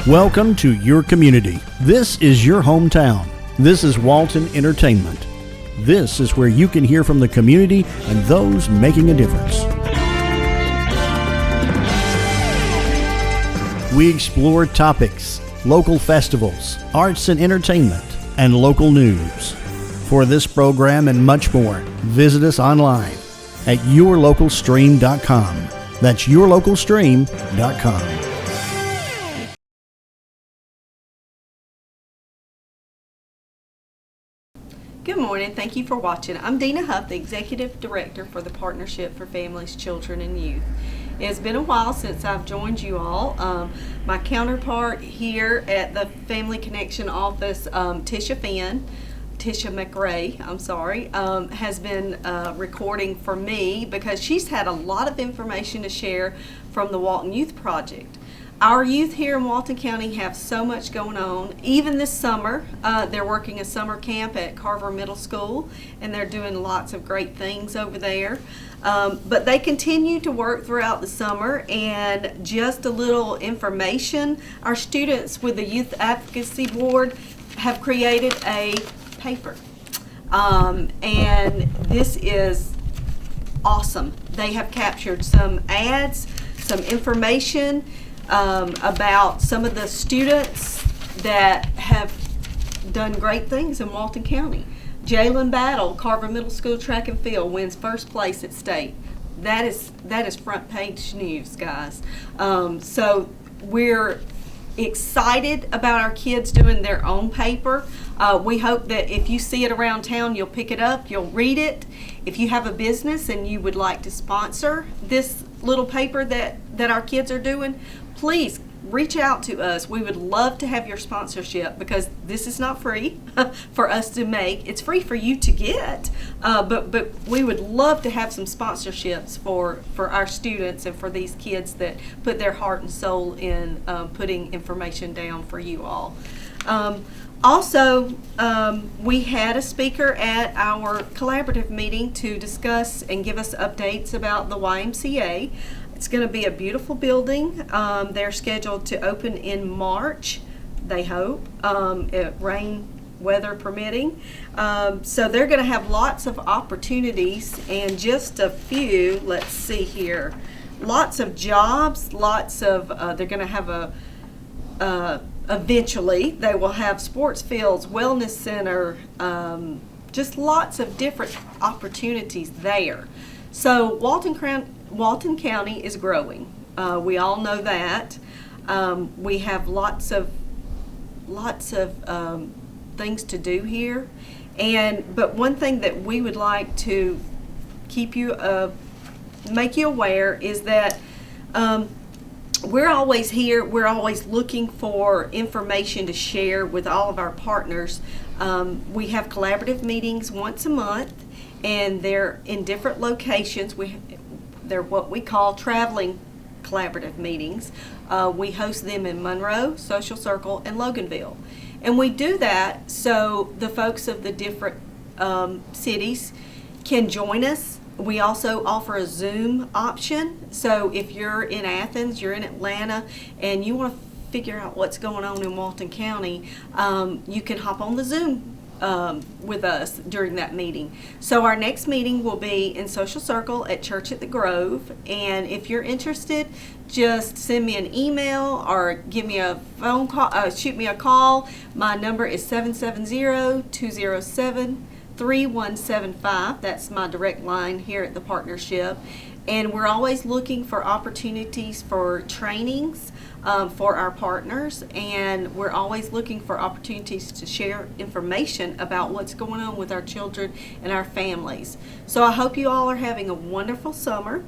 Welcome to your community. This is your hometown. This is Walton Entertainment. This is where you can hear from the community and those making a difference. We explore topics, local festivals, arts and entertainment, and local news. For this program and much more, visit us online at yourlocalstream.com. That's yourlocalstream.com. Good morning. Thank you for watching. I'm Dina Huff, the Executive Director for the Partnership for Families, Children, and Youth. It's been a while since I've joined you all. My counterpart here at the Family Connection office, Tisha McRae, has been recording for me because she's had a lot of information to share from the Walton Youth Project. Our youth here in Walton County have so much going on. Even this summer, they're working a summer camp at Carver Middle School, and they're doing lots of great things over there. But they continue to work throughout the summer, and just a little information, our students with the Youth Advocacy Board have created a paper. And this is awesome. They have captured some ads, some information, about some of the students that have done great things in Walton County. Jalen Battle, Carver Middle School track and field, wins first place at state. That is front page news, guys. So we're excited about our kids doing their own paper. We hope that if you see it around town, you'll pick it up, you'll read it. If you have a business and you would like to sponsor this little paper that our kids are doing, please reach out to us. We would love to have your sponsorship because this is not free for us to make. It's free for you to get, but we would love to have some sponsorships for our students and for these kids that put their heart and soul in putting information down for you all. Also, we had a speaker at our collaborative meeting to discuss and give us updates about the YMCA. It's going to be a beautiful building. They're scheduled to open in March, they hope, rain, weather permitting. So they're going to have lots of opportunities, and just a few, let's see here, lots of jobs, lots of, they're going to have eventually they will have sports fields, wellness center, just lots of different opportunities there. So Walton County is growing. We all know that. We have lots of things to do here, but one thing that we would like to keep you make you aware is that we're always here. We're always looking for information to share with all of our partners. We have collaborative meetings once a month, and they're in different locations. They're what we call traveling collaborative meetings. We host them in Monroe, Social Circle, and Loganville. And we do that so the folks of the different cities can join us. We also offer a Zoom option. So if you're in Athens, you're in Atlanta, and you want to figure out what's going on in Walton County, you can hop on the Zoom with us during that meeting. So our next meeting will be in Social Circle at Church at the Grove, and if you're interested, just send me an email or give me a phone call, shoot me a call. My number is 770-207-3175. That's my direct line here at the partnership, and we're always looking for opportunities for trainings for our partners, and we're always looking for opportunities to share information about what's going on with our children and our families. So I hope you all are having a wonderful summer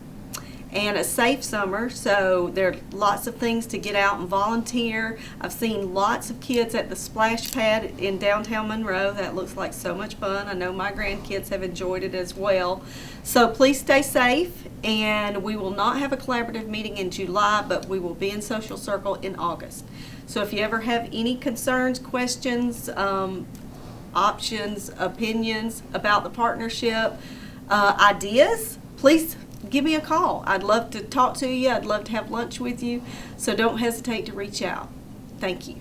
and a safe summer. So there are lots of things to get out and volunteer. I've seen lots of kids at the splash pad in downtown Monroe. That looks like so much fun. I know my grandkids have enjoyed it as well. So please stay safe, and we will not have a collaborative meeting in July, but we will be in Social Circle in August. So if you ever have any concerns, questions, options, opinions about the partnership, ideas, please give me a call. I'd love to talk to you. I'd love to have lunch with you. So don't hesitate to reach out. Thank you.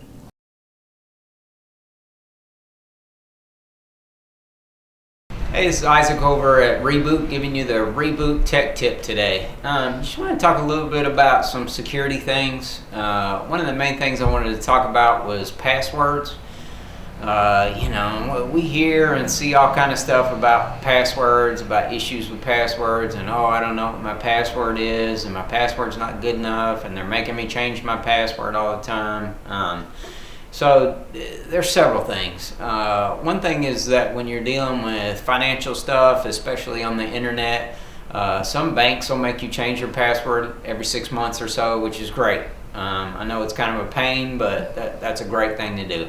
Hey, this is Isaac over at Reboot, giving you the Reboot Tech Tip today. Just want to talk a little bit about some security things. One of the main things I wanted to talk about was passwords. We hear and see all kind of stuff about passwords, about issues with passwords, and I don't know what my password is, and my password's not good enough, and they're making me change my password all the time. So there's several things. One thing is that when you're dealing with financial stuff, especially on the internet, some banks will make you change your password every 6 months or so, which is great. I know it's kind of a pain, but that's a great thing to do.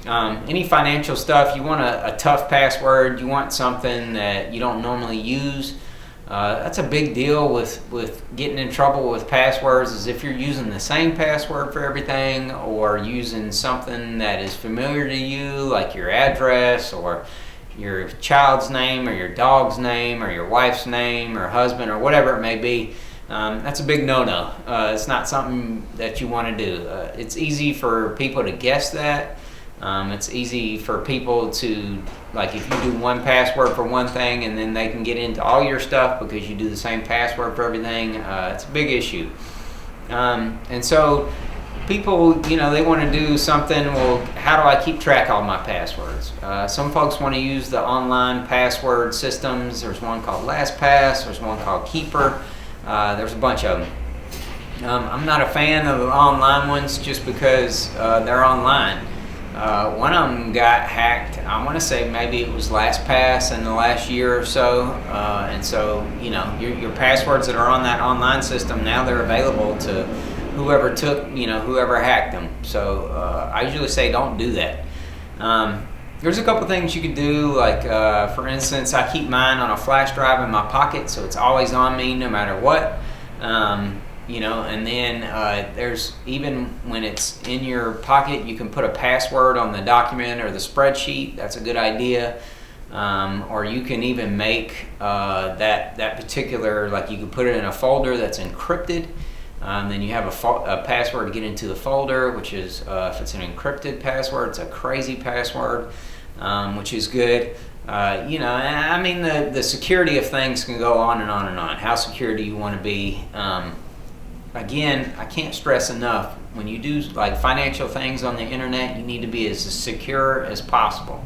Any financial stuff, you want a tough password, you want something that you don't normally use. That's a big deal with getting in trouble with passwords, is if you're using the same password for everything, or using something that is familiar to you, like your address or your child's name or your dog's name or your wife's name or husband or whatever it may be. That's a big no-no. It's not something that you want to do. It's easy for people to guess that. It's easy for people to, like, if you do one password for one thing and then they can get into all your stuff because you do the same password for everything, it's a big issue. And so people, they want to do something, well, how do I keep track of all my passwords? Some folks want to use the online password systems. There's one called LastPass, there's one called Keeper, there's a bunch of them. I'm not a fan of the online ones just because they're online. One of them got hacked. I want to say maybe it was LastPass in the last year or so, and so your passwords that are on that online system, now they're available to whoever hacked them. So I usually say don't do that. There's a couple things you could do, like for instance, I keep mine on a flash drive in my pocket, so it's always on me no matter what. And then there's, even when it's in your pocket, you can put a password on the document or the spreadsheet. That's a good idea. Or you can even make that particular, like, you can put it in a folder that's encrypted. Then you have a password to get into the folder, which is, if it's an encrypted password, it's a crazy password, which is good. The security of things can go on and on and on. How secure do you want to be? Again, I can't stress enough, when you do like financial things on the internet, you need to be as secure as possible.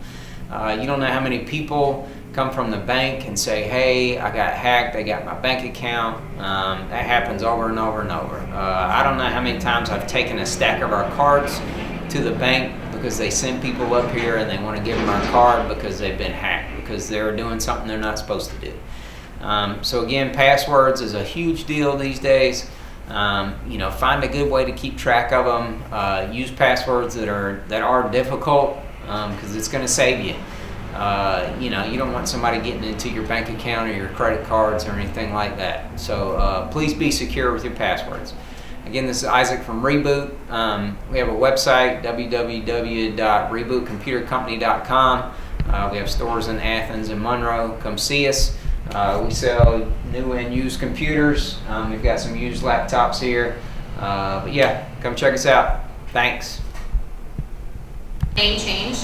You don't know how many people come from the bank and say, hey, I got hacked, they got my bank account. That happens over and over and over. I don't know how many times I've taken a stack of our cards to the bank because they send people up here and they want to give them our card because they've been hacked, because they're doing something they're not supposed to do. So again, passwords is a huge deal these days. Find a good way to keep track of them. Use passwords that are difficult, because it's going to save you. You don't want somebody getting into your bank account or your credit cards or anything like that. So please be secure with your passwords. Again, this is Isaac from Reboot. We have a website, www.rebootcomputercompany.com. We have stores in Athens and Monroe. Come see us. We sell new and used computers. We've got some used laptops here. But yeah, come check us out. Thanks. Name change.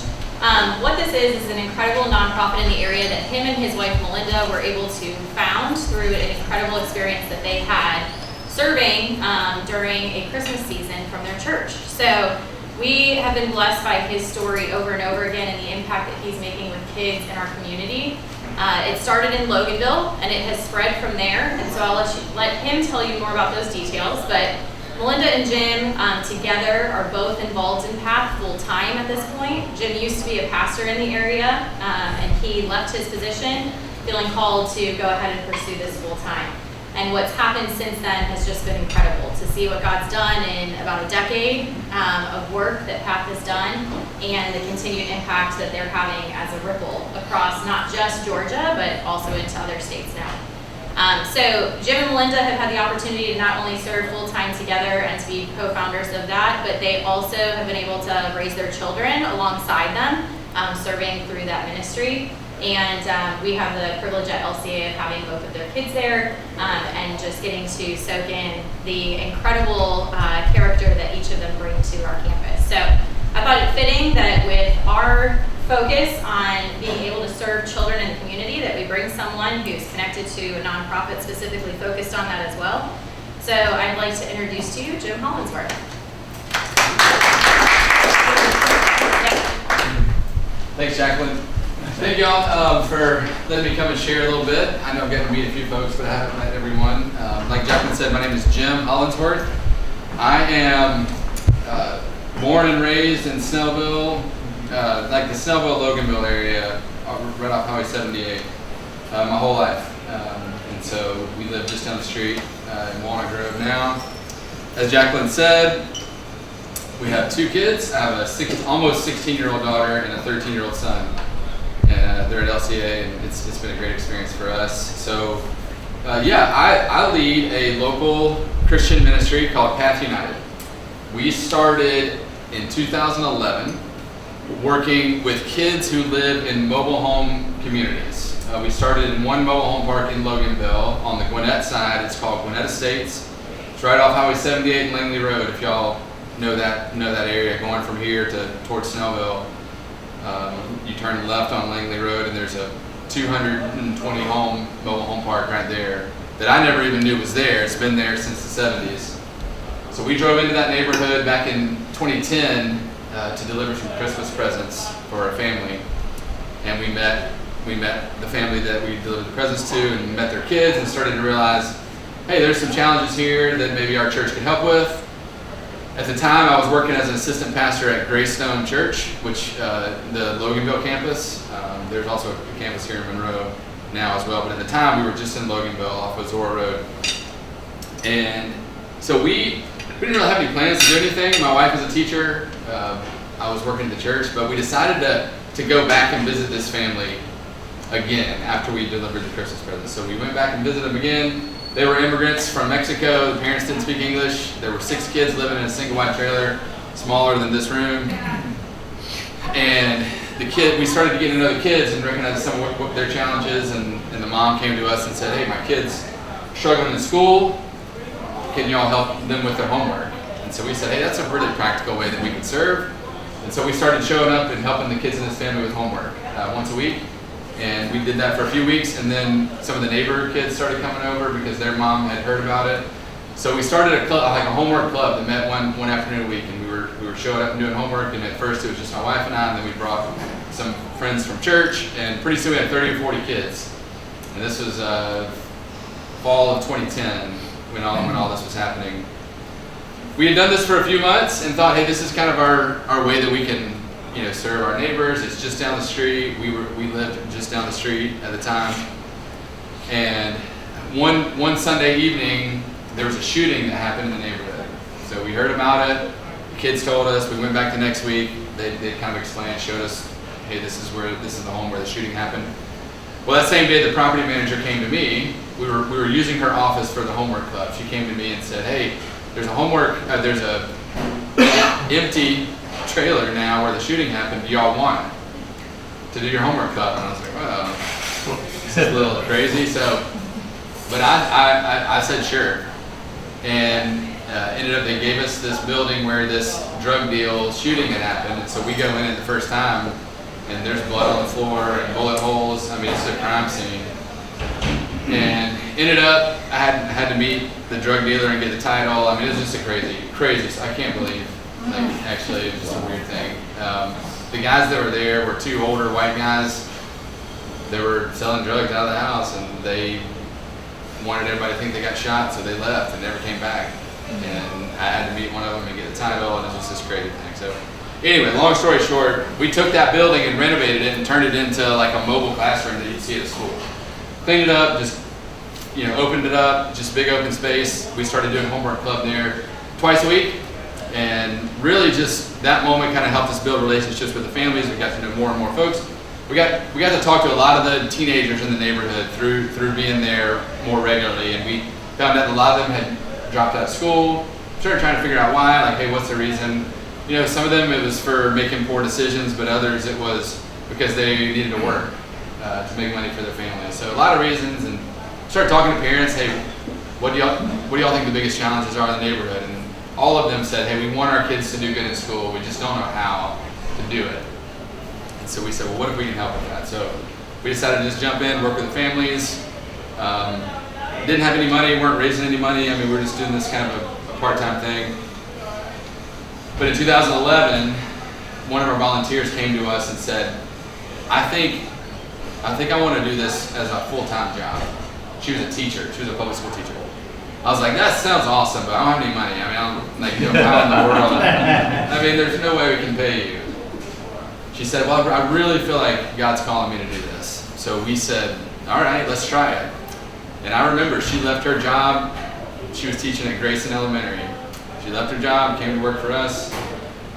What this is an incredible nonprofit in the area that him and his wife Melinda were able to found through an incredible experience that they had serving during a Christmas season from their church. So we have been blessed by his story over and over again, and the impact that he's making with kids in our community. It started in Loganville, and it has spread from there, and so I'll let him tell you more about those details. But Melinda and Jim together are both involved in PATH full-time at this point. Jim used to be a pastor in the area, and he left his position feeling called to go ahead and pursue this full-time. And what's happened since then has just been incredible to see what God's done in about a decade of work that PATH has done, and the continued impact that they're having as a ripple across not just Georgia, but also into other states now. So Jim and Melinda have had the opportunity to not only serve full-time together and to be co-founders of that, but they also have been able to raise their children alongside them, serving through that ministry. And we have the privilege at LCA of having both of their kids there, and just getting to soak in the incredible character that each of them bring to our campus. So I thought it fitting that with our focus on being able to serve children in the community, that we bring someone who's connected to a nonprofit specifically focused on that as well. So I'd like to introduce to you Jim Hollinsworth. Thanks, Jacqueline. Thank y'all for letting me come and share a little bit. I know I've gotten to meet a few folks, but I haven't met everyone. Like Jacqueline said, my name is Jim Hollinsworth. I am born and raised in Snellville, like the Snellville-Loganville area, right off Highway 78, my whole life. And so we live just down the street in Walnut Grove now. As Jacqueline said, we have 2 kids. I have a almost 16-year-old daughter and a 13-year-old son. And they're at LCA, and it's been a great experience for us. So, I lead a local Christian ministry called Path United. We started in 2011 working with kids who live in mobile home communities. We started in one mobile home park in Loganville on the Gwinnett side. It's called Gwinnett Estates. It's right off Highway 78 and Langley Road, if y'all know that area going from here towards Snellville. You turn left on Langley Road and there's a 220 home mobile home park right there that I never even knew was there. It's been there since the 70s. So we drove into that neighborhood back in 2010 to deliver some Christmas presents for our family. And we met the family that we delivered the presents to and met their kids and started to realize, hey, there's some challenges here that maybe our church could help with. At the time, I was working as an assistant pastor at Greystone Church, which the Loganville campus. There's also a campus here in Monroe now as well, but at the time we were just in Loganville off of Zora Road. And so we didn't really have any plans to do anything. My wife was a teacher. I was working at the church, but we decided to go back and visit this family again after we delivered the Christmas presents. So we went back and visited them again. They were immigrants from Mexico. The parents didn't speak English. There were 6 kids living in a single wide trailer, smaller than this room. And we started to get to know the kids and recognize some of what their challenges. And the mom came to us and said, hey, my kid's struggling in school. Can y'all help them with their homework? And so we said, hey, that's a really practical way that we can serve. And so we started showing up and helping the kids in this family with homework once a week. And we did that for a few weeks, and then some of the neighbor kids started coming over because their mom had heard about it. So we started a club, like a homework club that met one afternoon a week, and we were showing up and doing homework. And at first it was just my wife and I, and then we brought some friends from church, and pretty soon we had 30 or 40 kids. And this was fall of 2010 when all this was happening. We had done this for a few months and thought, hey, this is kind of our way that we can serve our neighbors. It's just down the street. We lived just down the street at the time. And one Sunday evening, there was a shooting that happened in the neighborhood. So we heard about it. The kids told us. We went back the next week. They kind of explained, showed us, hey, this is the home where the shooting happened. Well, that same day, the property manager came to me. We were using her office for the homework club. She came to me and said, hey, there's a empty trailer now where the shooting happened. Do y'all want to do your homework club? And I was like, well, this is a little crazy. But I said sure, and ended up they gave us this building where this drug deal shooting had happened. And so we go in it the first time, and there's blood on the floor and bullet holes. I mean, it's a crime scene. And ended up I had to meet the drug dealer and get the title. I mean, it was just a crazy. I can't believe. Actually, it was just a weird thing. The guys that were there were 2 older white guys. They were selling drugs out of the house, and they wanted everybody to think they got shot, so they left and never came back. And I had to meet one of them and get the title, and it was just this crazy thing. So anyway, long story short, we took that building and renovated it and turned it into like a mobile classroom that you'd see at a school. Cleaned it up, just opened it up, just big open space. We started doing homework club there twice a week. And really just that moment kind of helped us build relationships with the families. We got to know more and more folks. We got to talk to a lot of the teenagers in the neighborhood through being there more regularly. And we found out a lot of them had dropped out of school. Started trying to figure out why, like, hey, what's the reason? Some of them it was for making poor decisions, but others it was because they needed to work to make money for their families. So a lot of reasons. And started talking to parents, hey, what do y'all think the biggest challenges are in the neighborhood? And all of them said, hey, we want our kids to do good in school, we just don't know how to do it. And so we said, well, what if we can help with that? So we decided to just jump in, work with the families. Didn't have any money, weren't raising any money. I mean, we were just doing this kind of a part-time thing. But in 2011, one of our volunteers came to us and said, I think I want to do this as a full-time job. She was a teacher. She was a public school teacher. I was like, that sounds awesome, but I don't have any money. I mean, I'm like, how in the world? I mean, there's no way we can pay you. She said, well, I really feel like God's calling me to do this. So we said, all right, let's try it. And I remember she left her job. She was teaching at Grayson Elementary. She left her job, came to work for us.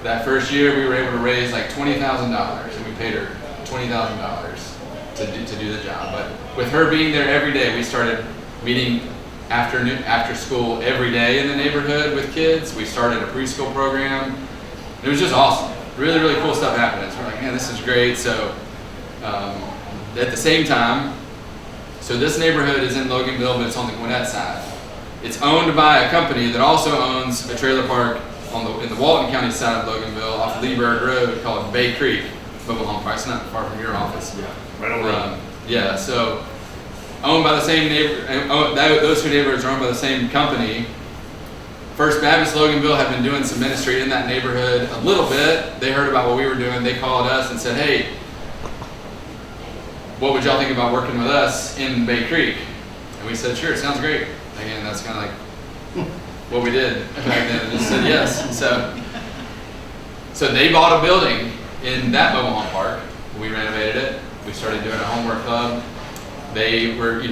That first year, we were able to raise like $20,000, and we paid her $20,000 to do the job. But with her being there every day, we started meeting after school every day in the neighborhood with kids. We started a preschool program. It was just awesome. Really, really cool stuff happening. So we're like, man, this is great. So at the same time, so this neighborhood is in Loganville, but it's on the Gwinnett side. It's owned by a company that also owns a trailer park in the Walton County side of Loganville off Leeburg Road called Bay Creek Mobile Home Park. It's not far from your office. Yeah, right on the road. Yeah, so owned by the same those two neighborhoods are owned by the same company. First Baptist Loganville had been doing some ministry in that neighborhood a little bit. They heard about what we were doing. They called us and said, hey, what would y'all think about working with us in Bay Creek? And we said, sure, sounds great. Again, that's kind of like what we did back then, and just said yes. So they bought a building in that mobile home park. We renovated it. We started doing a homework club. They were,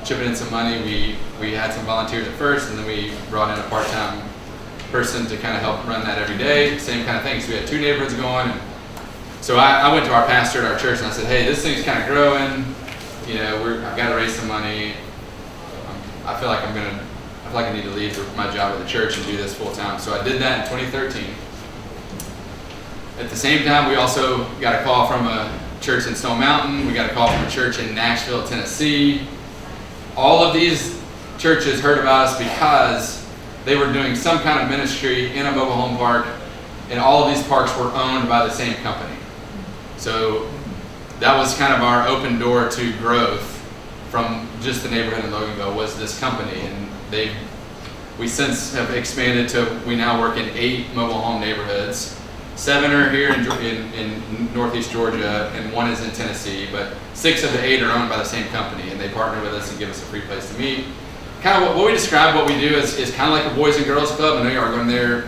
chipping in some money. We had some volunteers at first, and then we brought in a part-time person to kind of help run that every day. Same kind of thing. So we had two neighborhoods going. And so I went to our pastor at our church and I said, hey, this thing's kind of growing. I've got to raise some money. I feel like I need to leave my job at the church and do this full time. So I did that in 2013. At the same time, we also got a call from a church in Stone Mountain. We got a call from a church in Nashville, Tennessee. All of these churches heard about us because they were doing some kind of ministry in a mobile home park, and all of these parks were owned by the same company. So that was kind of our open door to growth from just the neighborhood in Loganville was this company, and we since have expanded to, we now work in 8 mobile home neighborhoods. 7 are here in Northeast Georgia, and 1 is in Tennessee, but 6 of the 8 are owned by the same company, and they partner with us and give us a free place to meet. Kind of what we describe what we do is kind of like a Boys and Girls Club. I know you are going there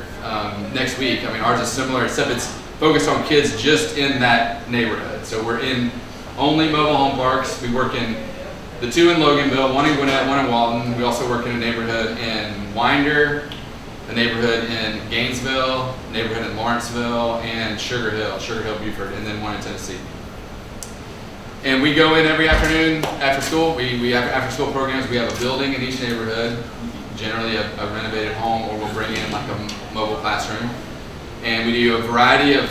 next week. I mean, ours is similar, except it's focused on kids just in that neighborhood. So we're in only mobile home parks. We work in the 2 in Loganville, 1 in Gwinnett, 1 in Walton. We also work in a neighborhood in Winder, a neighborhood in Gainesville, a neighborhood in Lawrenceville, and Sugar Hill, Buford, and then 1 in Tennessee. And we go in every afternoon after school. We have after school programs. We have a building in each neighborhood, generally a renovated home, or we'll bring in like a mobile classroom. And we do a variety of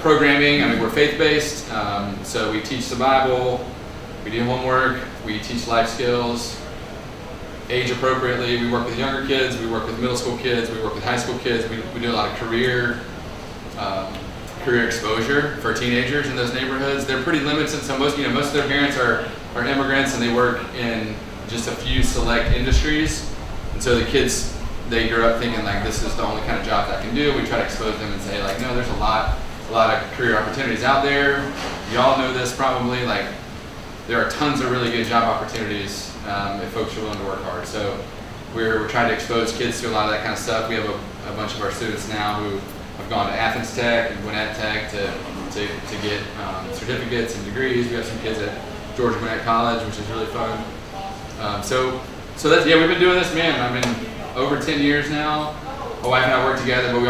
programming. I mean, we're faith-based, so we teach the Bible, we do homework, we teach life skills, age appropriately. We work with younger kids, we work with middle school kids, we work with high school kids. We do a lot of career exposure for teenagers in those neighborhoods. They're pretty limited, so most of their parents are immigrants, and they work in just a few select industries. And so the kids, they grow up thinking like this is the only kind of job I can do. We try to expose them and say like, no, there's a lot of career opportunities out there. Y'all know this probably. Like there are tons of really good job opportunities if folks are willing to work hard. So we're trying to expose kids to a lot of that kind of stuff. We have a bunch of our students now who have gone to Athens Tech and Gwinnett Tech to get certificates and degrees. We have some kids at Georgia Gwinnett College, which is really fun. So that's, yeah, we've been doing this, man. I mean, over 10 years now. My wife and I work together, but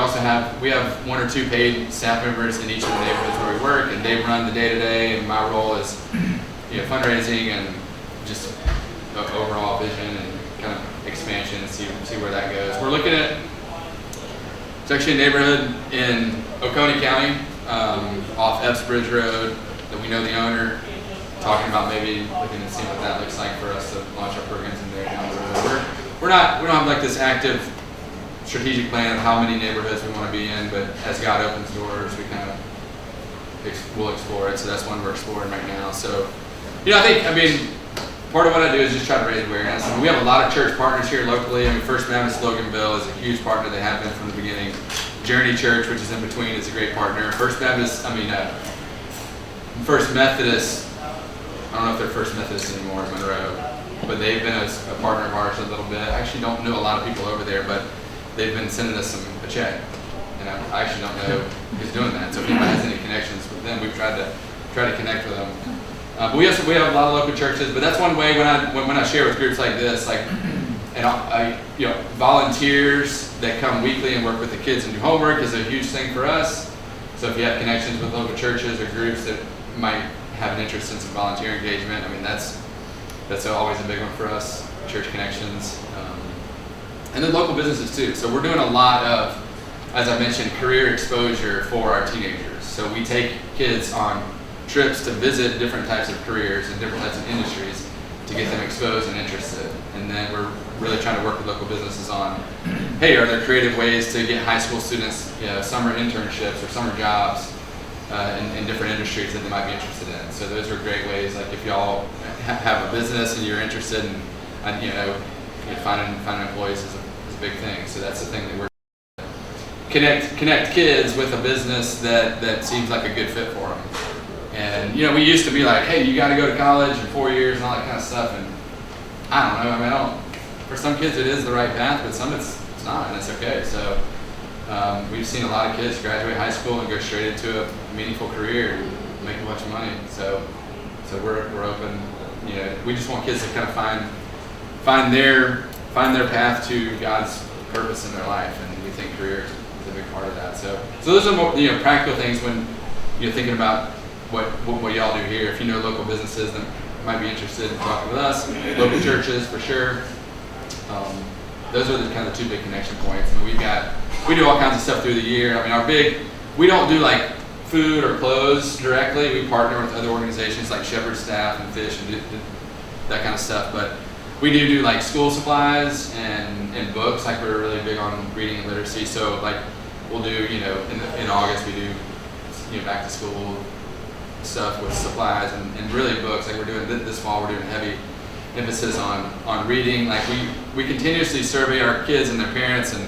we have 1 or 2 paid staff members in each of the neighborhoods where we work, and they run the day-to-day, and my role is fundraising and just the overall vision and kind of expansion and see where that goes. We're looking at, it's actually a neighborhood in Oconee County, off Epps Bridge Road, that we know the owner, talking about maybe looking to see what that looks like for us to launch our programs in there down the road. We don't have like this active strategic plan of how many neighborhoods we want to be in, but as God opens doors, we kind of we'll explore it. So that's one we're exploring right now. So, I mean, part of what I do is just try to raise awareness. I mean, we have a lot of church partners here locally. I mean, First Baptist Loganville is a huge partner. They have been from the beginning. Journey Church, which is in between, is a great partner. First Methodist, I don't know if they're First Methodist anymore in Monroe, but they've been a partner of ours a little bit. I actually don't know a lot of people over there, but they've been sending us a check. And I actually don't know who's doing that. So if anybody has any connections with them, we've tried to connect with them. But we have a lot of local churches. But that's one way when I share with groups like this, volunteers that come weekly and work with the kids and do homework is a huge thing for us. So if you have connections with local churches or groups that might have an interest in some volunteer engagement, I mean that's always a big one for us. Church connections, and then local businesses too. So we're doing a lot of, as I mentioned, career exposure for our teenagers. So we take kids on trips to visit different types of careers and different types of industries to get them exposed and interested. And then we're really trying to work with local businesses on, hey, are there creative ways to get high school students summer internships or summer jobs in different industries that they might be interested in. So those are great ways. Like if y'all have a business and you're interested in, finding employees is a big thing. So that's the thing that we're connect kids with a business that seems like a good fit for them. And we used to be like, hey, you got to go to college in 4 years and all that kind of stuff. And I don't know. I mean, for some kids it is the right path, but some it's not, and it's okay. So we've seen a lot of kids graduate high school and go straight into a meaningful career and make a bunch of money. So we're open. We just want kids to kind of find their path to God's purpose in their life, and we think career is a big part of that. So those are more practical things when you're thinking about what y'all do here. If you know local businesses that might be interested in talking with us, local churches for sure. Those are the kind of two big connection points. And we do all kinds of stuff through the year. I mean, we don't do like food or clothes directly. We partner with other organizations like Shepherd Staff and Fish and do that kind of stuff. But we do like school supplies and books. Like we're really big on reading and literacy. So like we'll do, in August we do, back to school stuff with supplies and really books. Like we're doing this fall, we're doing heavy emphasis on reading. Like we continuously survey our kids and their parents, and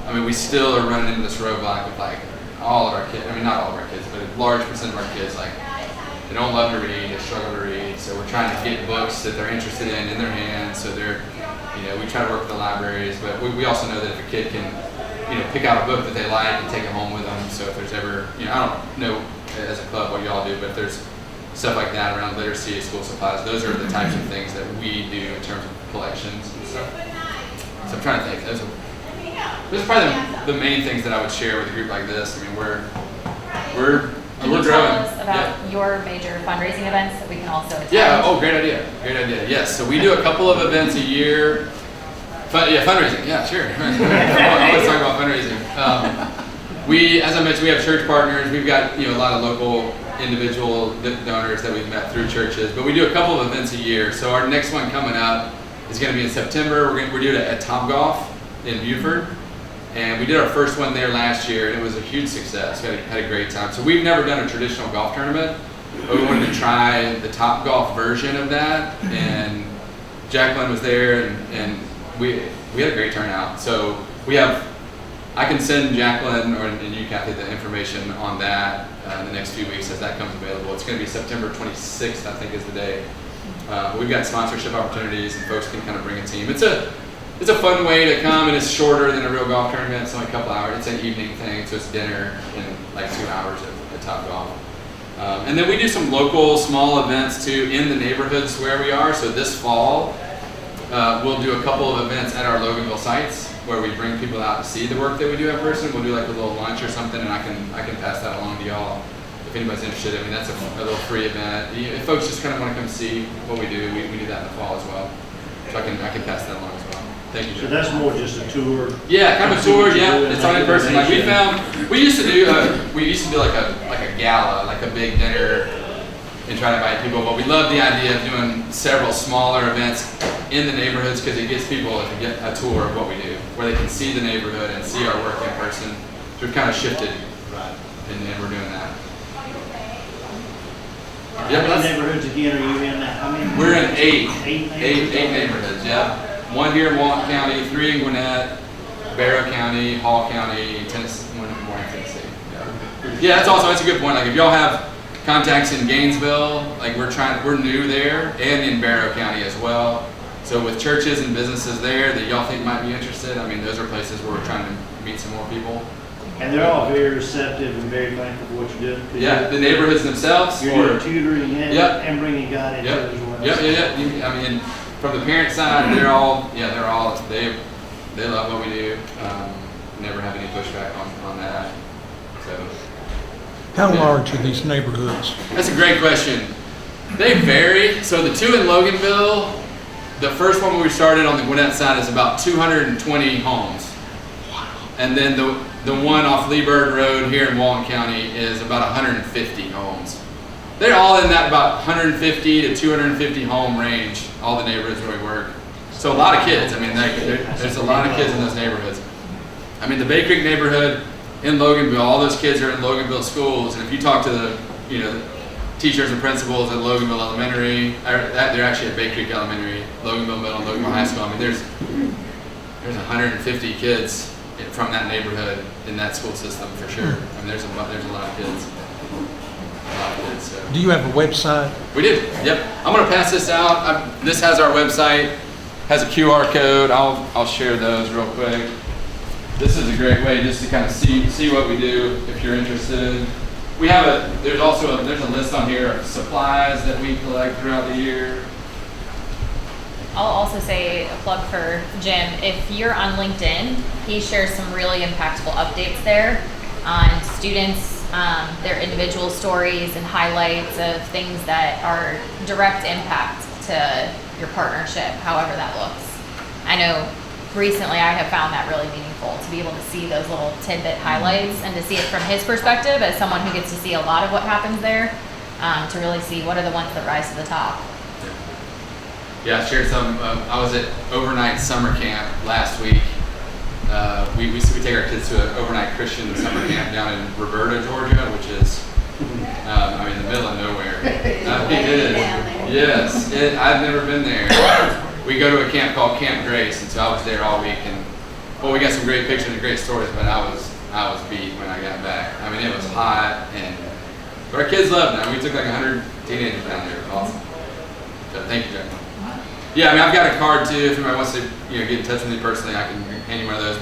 I mean we still are running into this roadblock with like all of our kids. I mean not all of our kids, but a large percent of our kids like they don't love to read, they struggle to read. So we're trying to get books that they're interested in their hands. So they're we try to work with the libraries, but we also know that if a kid can pick out a book that they like and take it home with them. So if there's ever I don't know as a club what y'all do, but if there's stuff like that around literacy, school supplies, those are the types of things that we do in terms of collections and stuff. So I'm trying to think. Those are probably the main things that I would share with a group like this. I mean, we're Can you growing. tell us about your major fundraising events that we can also attend? Yeah. Oh, great idea. Yes. So we do a couple of events a year. Fundraising. Yeah, sure. I always talk about fundraising. As I mentioned, we have church partners. We've got a lot of local individual donors that we've met through churches, but we do a couple of events a year. So our next one coming up is going to be in September. We're doing it at Topgolf in Buford, and we did our first one there last year, and it was a huge success. We had a great time. So we've never done a traditional golf tournament, but we wanted to try the Topgolf version of that, and Jacqueline was there, and we had a great turnout. So I can send Jacqueline and you, Kathy, the information on that in the next few weeks as that comes available. It's going to be September 26th, I think, is the day. We've got sponsorship opportunities, and folks can kind of bring a team. It's a fun way to come, and it's shorter than a real golf tournament. It's only a couple hours. It's an evening thing, so it's dinner in like 2 hours at Topgolf. And then we do some local small events too in the neighborhoods where we are. So this fall, we'll do a couple of events at our Loganville sites where we bring people out to see the work that we do in person. We'll do like a little lunch or something, and I can pass that along to y'all if anybody's interested. I mean, that's a little free event. If folks just kind of want to come see what we do, we do that in the fall as well. So I can pass that along as well. Thank you, Jim. So that's more just a tour? Yeah, kind of a tour. Yeah, it's on in person. Like we used to do like a gala, like a big dinner and try to invite people. But we love the idea of doing several smaller events in the neighborhoods because it gives people to get a tour of what we do, where they can see the neighborhood and see our work in person. So we've kind of shifted, and we're doing that. How many neighborhoods again are you in now? We're in eight neighborhoods. neighborhoods, yeah. One here in Walton County, 3 in Gwinnett, Barrow County, Hall County, Tennessee, one more in Tennessee. Yeah, that's a good point. Like if y'all have contacts in Gainesville, like we're new there, and in Barrow County as well. So with churches and businesses there that y'all think might be interested, I mean, those are places where we're trying to meet some more people. And they're all very receptive and very thankful for what you're doing. Yeah, the neighborhoods themselves. You're doing tutoring and bringing God into it as well. Yep. I mean, from the parent side, they love what we do. Never have any pushback on that. So. How large are these neighborhoods? That's a great question. They vary. So the 2 in Loganville, the first one we started on the Gwinnett side is about 220 homes. And then the one off Leeburg Road here in Walton County is about 150 homes. They're all in that about 150 to 250 home range, all the neighborhoods where we work. So a lot of kids. I mean, there's a lot of kids in those neighborhoods. I mean, the Bay Creek neighborhood in Loganville, all those kids are in Loganville schools. And if you talk to the teachers and principals at Loganville Elementary, they're actually at Bay Creek Elementary, Loganville Middle, Loganville High School. I mean, there's 150 kids from that neighborhood in that school system for sure. I mean, there's a lot of kids. So. Do you have a website? We do. Yep. I'm going to pass this out. This has our website, has a QR code. I'll share those real quick. This is a great way just to kind of see what we do if you're interested. We have there's a list on here of supplies that we collect throughout the year. I'll also say a plug for Jim. If you're on LinkedIn, he shares some really impactful updates there on students, their individual stories and highlights of things that are direct impact to your partnership, however that looks. I know recently I have found that really meaningful to be able to see those little tidbit highlights and to see it from his perspective as someone who gets to see a lot of what happens there, to really see what are the ones that rise to the top. Yeah, I shared some. I was at overnight summer camp last week. We take our kids to an overnight Christian summer camp down in Roberta, Georgia, which is, the middle of nowhere. It is. Yes, I've never been there. We go to a camp called Camp Grace, and so I was there all week. And we got some great pictures and great stories, but I was beat when I got back. I mean, it was hot, but our kids loved it. I mean, we took like 100 teenagers down there. It was awesome. So thank you, Jacqueline. Yeah, I mean, I've got a card too. If anybody wants to, get in touch with me personally, I can hand you one of those.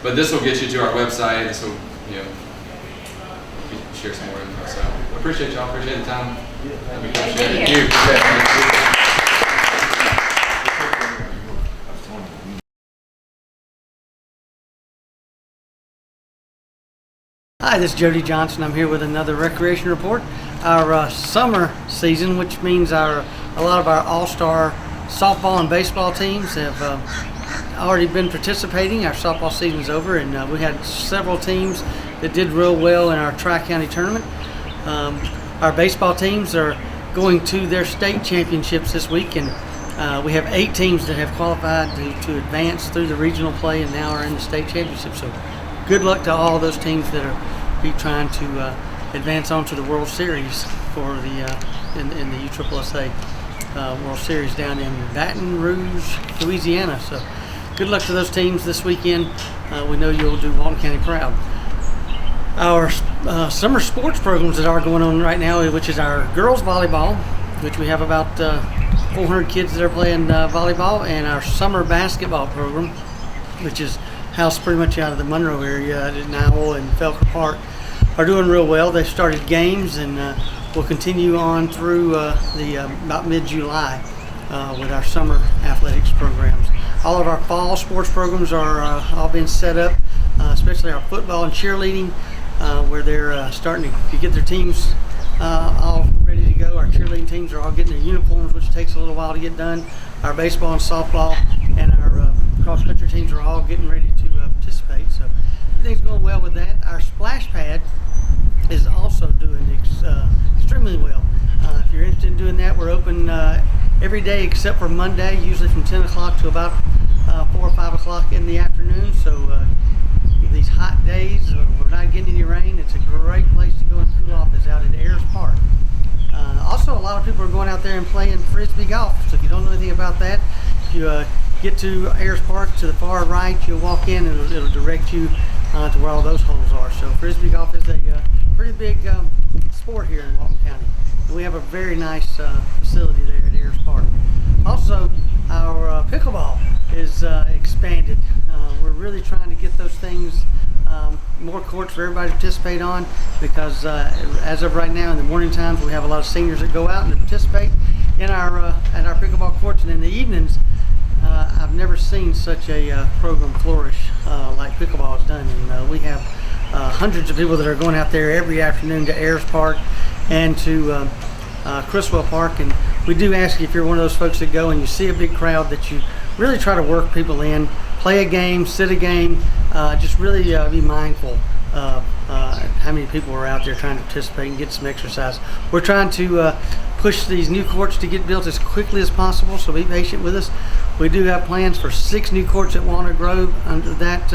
But this will get you to our website. This will, share some more info. So I appreciate y'all. Appreciate the time. Thank you. Hi, this is Jody Johnson. I'm here with another recreation report. Our summer season, which means a lot of our all-star softball and baseball teams have already been participating. Our softball season's over, and we had several teams that did real well in our Tri-County tournament. Our baseball teams are going to their state championships this week, and we have 8 teams that have qualified to advance through the regional play and now are in the state championship. So good luck to all those teams that are trying to advance on to the World Series for the in the USSSA World Series down in Baton Rouge, Louisiana. So good luck to those teams this weekend. We know you'll do Walton County proud. Our summer sports programs that are going on right now, which is our girls volleyball, which we have about 400 kids that are playing volleyball, and our summer basketball program, which is housed pretty much out of the Monroe area at Nowell and Felker Park, are doing real well. They've started games and will continue on through about mid-July with our summer athletics programs. All of our fall sports programs are all being set up, especially our football and cheerleading, where they're starting to get their teams all ready to go. Our cheerleading teams are all getting their uniforms, which takes a little while to get done. Our baseball and softball and our cross-country teams are all getting ready to participate. So everything's going well with that. Our splash pad is also doing extremely well. If you're interested interested in doing that, we're open every day except for Monday, usually from 10 o'clock to about 4 or 5 o'clock in the afternoon. So these hot days, we're not getting any rain. It's a great place to go and cool off is out at Ayers Park. Also, a lot of people are going out there and playing Frisbee golf. So if you don't know anything about that, if you get to Ayers Park to the far right, you'll walk in and it'll direct you to where all those holes are. So Frisbee golf is a pretty big sport here in Walton County. And we have a very nice facility there at Ayers Park. Also, our pickleball is expanded. We're really trying to get those things, more courts for everybody to participate on, because as of right now in the morning times we have a lot of seniors that go out and participate in our at our pickleball courts, and in the evenings I've never seen such a program flourish like pickleball has done. And we have hundreds of people that are going out there every afternoon to Ayers Park and to Criswell Park. And we do ask you, if you're one of those folks that go and you see a big crowd, that you really try to work people in, play a game, sit a game, just really be mindful of how many people are out there trying to participate and get some exercise. We're trying to push these new courts to get built as quickly as possible, so be patient with us. We do have plans for 6 new courts at Walnut Grove under that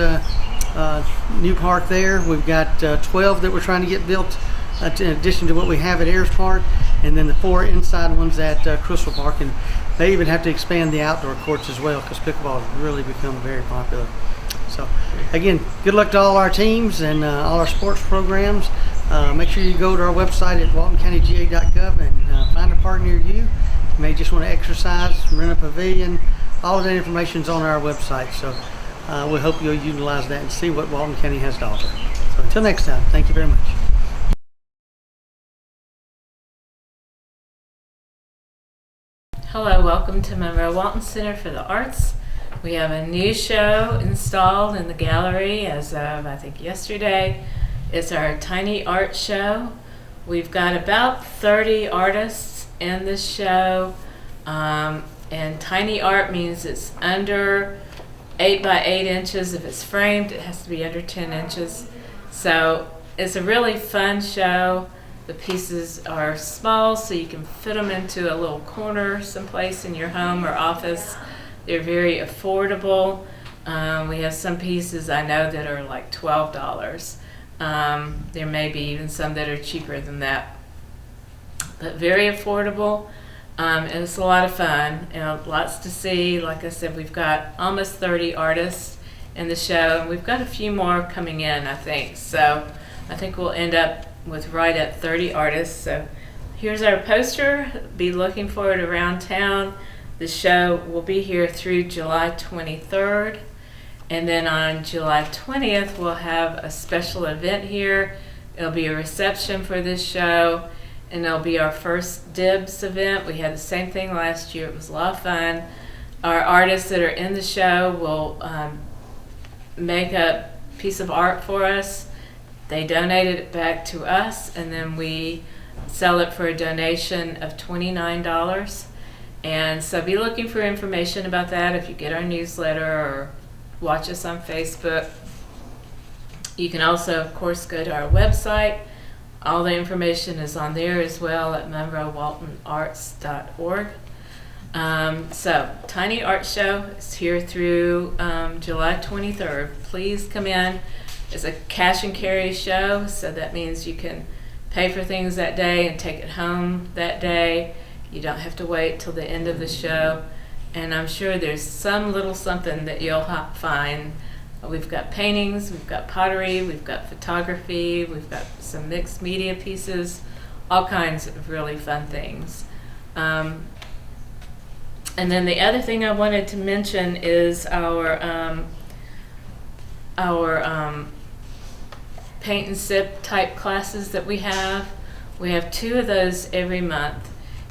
new park there. We've got 12 that we're trying to get built in addition to what we have at Ayers Park, and then the 4 inside ones at Crystal Park. And they even have to expand the outdoor courts as well, because pickleball has really become very popular. So again, good luck to all our teams and all our sports programs. Make sure you go to our website at waltoncountyga.gov and find a park near you. You may just want to exercise, rent a pavilion. All of that information is on our website. So we hope you'll utilize that and see what Walton County has to offer. So until next time, thank you very much. Hello, welcome to Monroe Walton Center for the Arts. We have a new show installed in the gallery as of, I think, yesterday. It's our Tiny Art Show. We've got about 30 artists in this show, and tiny art means it's under 8 by 8 inches. If it's framed, it has to be under 10 inches. So it's a really fun show. The pieces are small, so you can fit them into a little corner someplace in your home or office. They're very affordable. We have some pieces I know that are like $12. There may be even some that are cheaper than that, but very affordable. And it's a lot of fun, and lots to see. Like I said, we've got almost 30 artists in the show, and we've got a few more coming in, I think. So I think we'll end up with right at 30 artists. So here's our poster. Be looking for it around town. The show will be here through July 23rd. And then on July 20th, we'll have a special event here. It'll be a reception for this show, and it'll be our first Dibs event. We had the same thing last year. It was a lot of fun. Our artists that are in the show will make a piece of art for us. They donated it back to us, and then we sell it for a donation of $29. And so be looking for information about that if you get our newsletter or watch us on Facebook. You can also, of course, go to our website. All the information is on there as well at monroewaltonarts.org. So, Tiny Art Show is here through July 23rd. Please come in. It's a cash and carry show, so that means you can pay for things that day and take it home that day. You don't have to wait till the end of the show. And I'm sure there's some little something that you'll find. We've got paintings, we've got pottery, we've got photography, we've got some mixed media pieces, all kinds of really fun things. And then the other thing I wanted to mention is our paint and sip type classes that we have. We have 2 of those every month,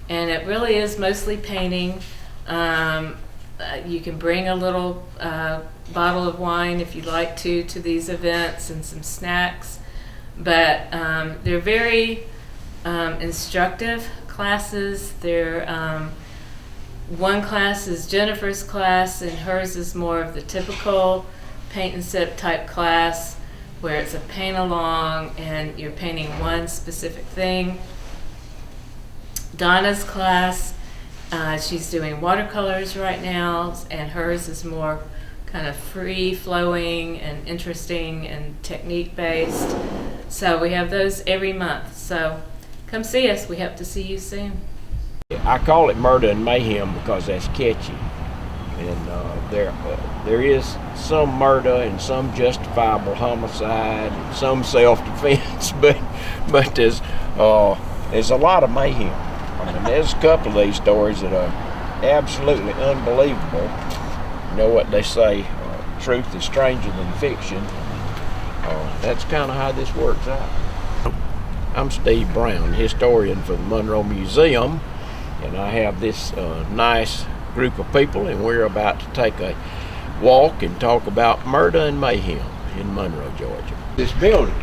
and it really is mostly painting. You can bring a little bottle of wine if you'd like to these events, and some snacks, but they're very instructive classes. They're one class is Jennifer's class, and hers is more of the typical paint and sip type class, where it's a paint along and you're painting one specific thing. Donna's class. She's doing watercolors right now, and hers is more kind of free-flowing and interesting and technique-based. So we have those every month. So come see us. We hope to see you soon. I call it murder and mayhem because that's catchy. And there is some murder and some justifiable homicide and some self-defense, but there's a lot of mayhem. I mean, there's a couple of these stories that are absolutely unbelievable. You know what they say, truth is stranger than fiction. That's kind of how this works out. I'm Steve Brown, historian for the Monroe Museum, and I have this nice group of people, and we're about to take a walk and talk about murder and mayhem in Monroe, Georgia. This building,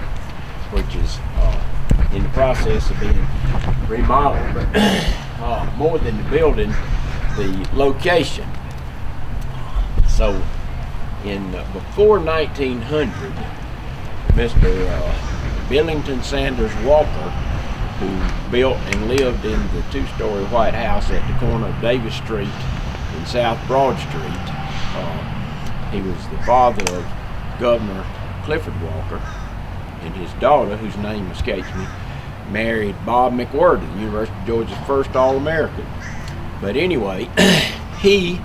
which is in the process of being remodeled, but more than the building, the location. So before 1900, Mr. Billington Sanders Walker, who built and lived in the two-story White House at the corner of Davis Street and South Broad Street. He was the father of Governor Clifford Walker, and his daughter, whose name escapes me, married Bob McWhirter, the University of Georgia's first All-American. But anyway, he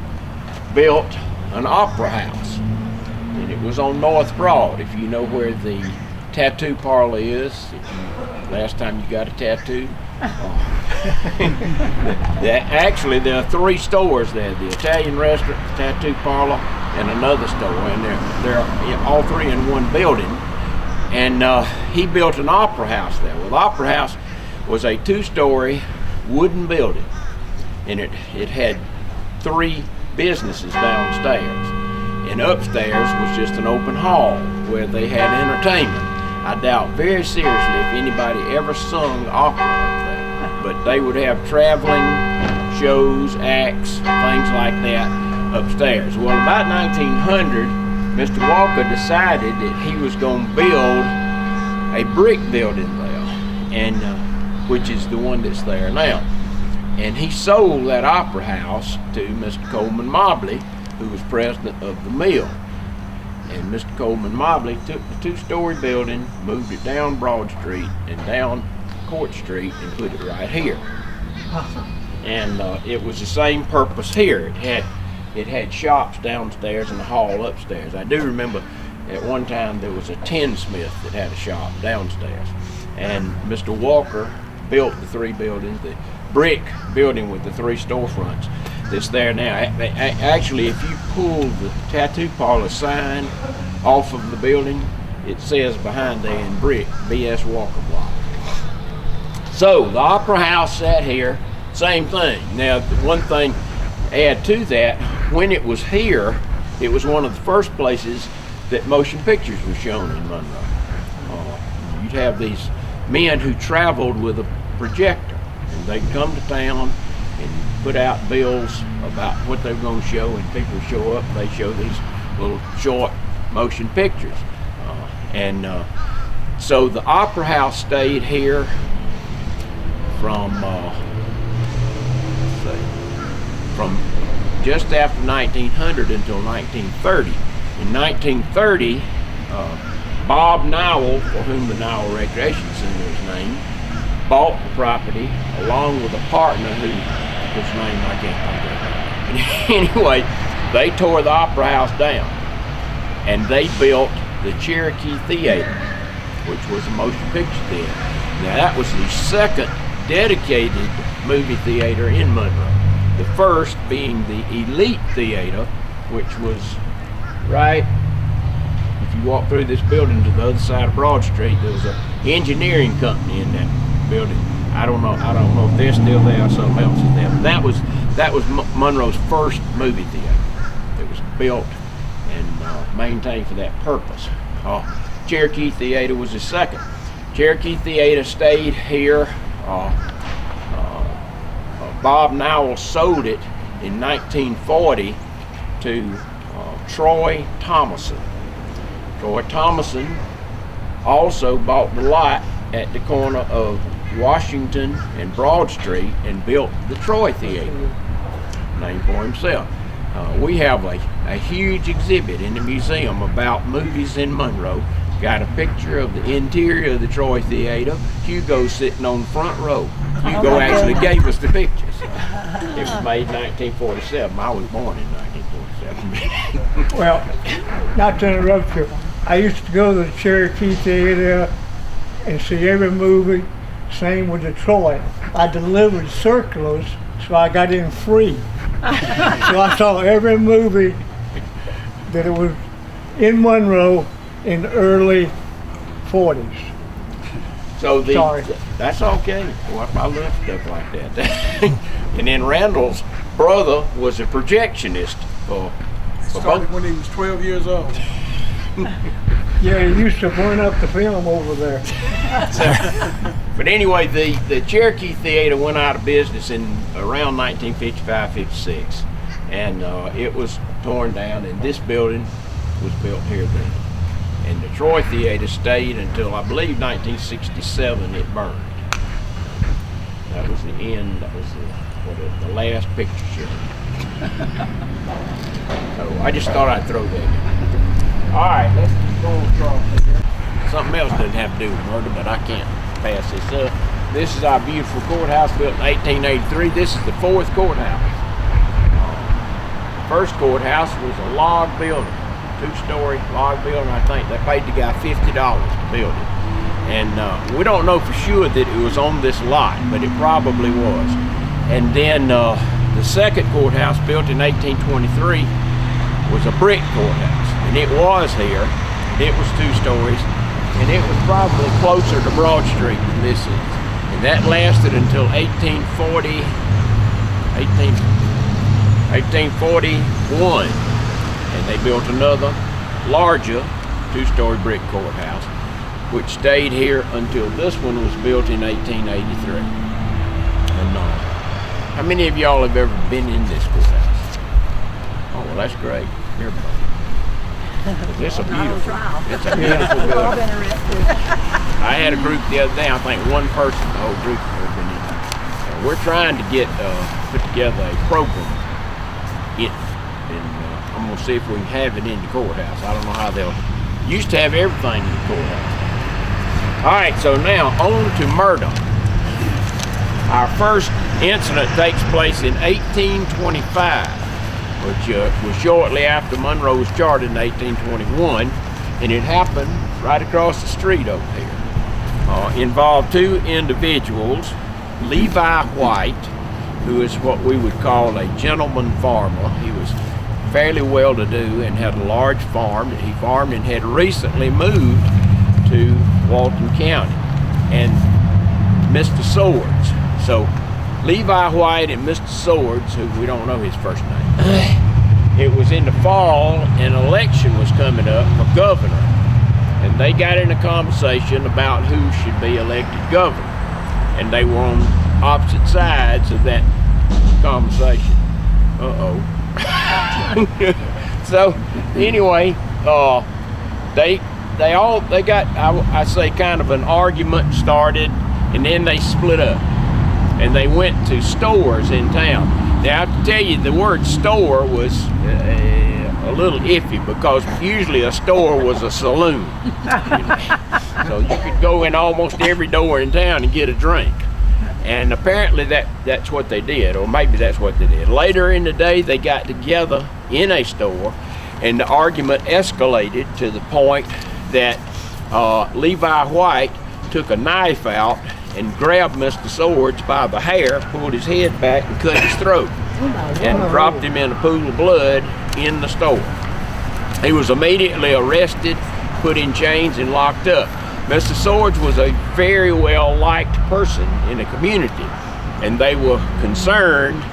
built an opera house, and it was on North Broad. If you know where the tattoo parlor is, last time you got a tattoo. Actually, there are three stores there: the Italian restaurant, the tattoo parlor, and another store, and they're all three in one building. And he built an opera house there. Well, the opera house was a two-story wooden building, and it had three businesses downstairs, and upstairs was just an open hall where they had entertainment. I doubt very seriously if anybody ever sung opera up there, but they would have traveling shows, acts, things like that upstairs. Well, about 1900, Mr. Walker decided that he was going to build a brick building there, and which is the one that's there now. And he sold that opera house to Mr. Coleman Mobley, who was president of the mill. And Mr. Coleman Mobley took the two-story building, moved it down Broad Street and down Court Street and put it right here. And it was the same purpose here. It had shops downstairs and a hall upstairs. I do remember at one time there was a tinsmith that had a shop downstairs. And Mr. Walker built the three buildings, the brick building with the three storefronts that's there now. Actually, if you pull the tattoo parlor sign off of the building, it says behind there in brick, B.S. Walker Block. So the opera house sat here, same thing. Now, one thing add to that, when it was here, it was one of the first places that motion pictures were shown in Monroe. You'd have these men who traveled with a projector, and they'd come to town and put out bills about what they were going to show, and people would show up and they'd show these little short motion pictures. So the opera house stayed here from just after 1900 until 1930. In 1930, Bob Nowell, for whom the Nowell Recreation Center is named, bought the property along with a partner whose name I can't think of. Anyway, they tore the opera house down, and they built the Cherokee Theater, which was a motion picture theater. Now, that was the second dedicated movie theater in Monroe. The first being the Elite Theater, which was right, if you walk through this building to the other side of Broad Street, there was an engineering company in that building. I don't know if they're still there or something else is there. But that was Monroe's first movie theater. It was built and maintained for that purpose. Cherokee Theater was the second. Cherokee Theater stayed here. Bob Nowell sold it in 1940 to Troy Thomason. Troy Thomason also bought the lot at the corner of Washington and Broad Street and built the Troy Theater, named for himself. We have a huge exhibit in the museum about movies in Monroe. Got a picture of the interior of the Troy Theater. Hugo's sitting on the front row. Hugo actually gave us the pictures. It was made in 1947. I was born in 1947. Well, not to interrupt you, I used to go to the Cherokee Theater and see every movie. Same with the Troy. I delivered circulars, so I got in free. So I saw every movie that it was in Monroe in the early 40s. So Sorry. That's okay. Well, I love stuff like that. And then Randall's brother was a projectionist for Started when he was 12 years old. Yeah, he used to burn up the film over there. But anyway, the Cherokee Theater went out of business in around 1955-56, and it was torn down, and this building was built here then. And the Troy Theater stayed until, I believe, 1967. It burned. That was the end. That was the last picture show. So I just thought I'd throw that in. All right, let's go across here. Something else doesn't have to do with murder, but I can't pass this up. This is our beautiful courthouse built in 1883. This is the fourth courthouse. First courthouse was a log building, 2-story log building. I think they paid the guy $50 to build it. And we don't know for sure that it was on this lot, but it probably was. And then the second courthouse, built in 1823, was a brick courthouse. And it was here. It was 2 stories. And it was probably closer to Broad Street than this is. And that lasted until 1841. And they built another larger 2-story brick courthouse, which stayed here until this one was built in 1883. And how many of y'all have ever been in this courthouse? Oh, well, that's great. Everybody. It's a beautiful building. I had a group the other day, I think one person, the whole group has ever been in there. We're trying to put together a program. I'm going to see if we can have it in the courthouse. I don't know how they'll. Used to have everything in the courthouse. All right, so now on to murder. Our first incident takes place in 1825. Which was shortly after Monroe was chartered in 1821, and it happened right across the street over here. Involved 2 individuals, Levi White, who is what we would call a gentleman farmer. He was fairly well-to-do and had a large farm that he farmed, and had recently moved to Walton County, and Mr. Swords. So Levi White and Mr. Swords, who we don't know his first name. It was in the fall, an election was coming up for governor, and they got in a conversation about who should be elected governor, and they were on opposite sides of that conversation. So anyway, they got, I say, kind of an argument started, and then they split up. And they went to stores in town. Now, I have to tell you, the word store was a little iffy, because usually a store was a saloon. So you could go in almost every door in town and get a drink. And apparently that's what they did, or maybe that's what they did. Later in the day, they got together in a store, and the argument escalated to the point that Levi White took a knife out and grabbed Mr. Swords by the hair, pulled his head back, and cut his throat, and dropped him in a pool of blood in the store. He was immediately arrested, put in chains, and locked up. Mr. Swords was a very well-liked person in the community, and they were concerned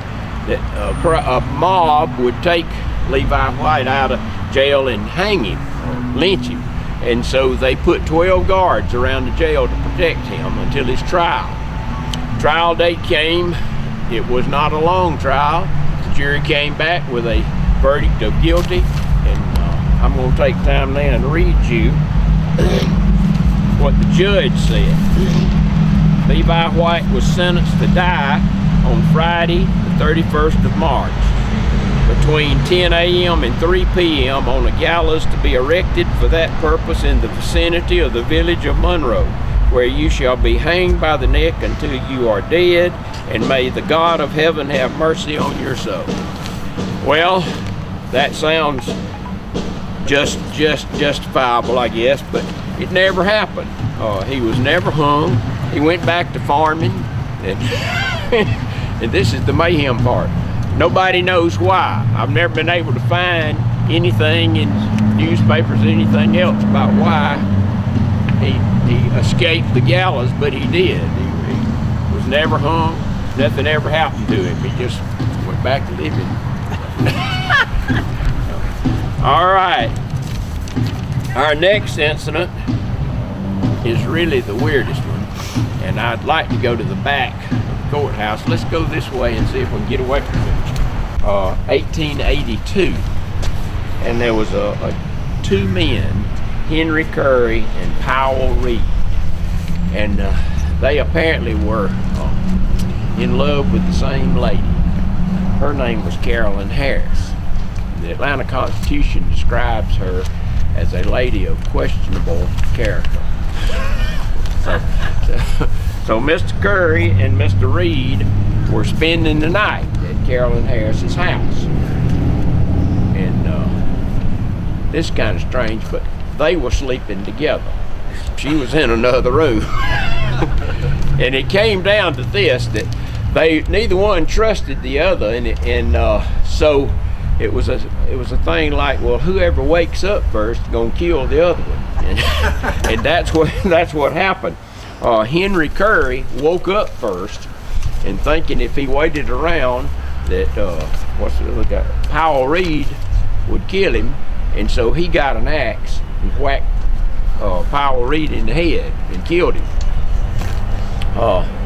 that a mob would take Levi White out of jail and hang him, or lynch him. And so they put 12 guards around the jail to protect him until his trial. Trial date came. It was not a long trial. The jury came back with a verdict of guilty, and I'm going to take time now and read you what the judge said. Levi White was sentenced to die on Friday, the 31st of March, between 10 a.m. and 3 p.m. on a gallows to be erected for that purpose in the vicinity of the village of Monroe, where you shall be hanged by the neck until you are dead, and may the God of heaven have mercy on your soul. Well, that sounds just justifiable, I guess, but it never happened. He was never hung. He went back to farming, and, and this is the mayhem part. Nobody knows why. I've never been able to find anything in newspapers, anything else about why he escaped the gallows, but he did. He was never hung. Nothing ever happened to him. He just went back to living. All right. Our next incident is really the weirdest one, and I'd like to go to the back of the courthouse. Let's go this way and see if we can get away from it. 1882, and there was two men, Henry Curry and Powell Reed, and they apparently were in love with the same lady. Her name was Carolyn Harris. The Atlanta Constitution describes her as a lady of questionable character. So Mr. Curry and Mr. Reed were spending the night at Carolyn Harris's house. And this is kind of strange, but they were sleeping together. She was in another room. And it came down to this, that neither one trusted the other, and so it was a thing like, well, whoever wakes up first is gonna kill the other one, and that's what happened. Henry Curry woke up first, and thinking if he waited around that Powell Reed would kill him, and so he got an axe and whacked Powell Reed in the head and killed him.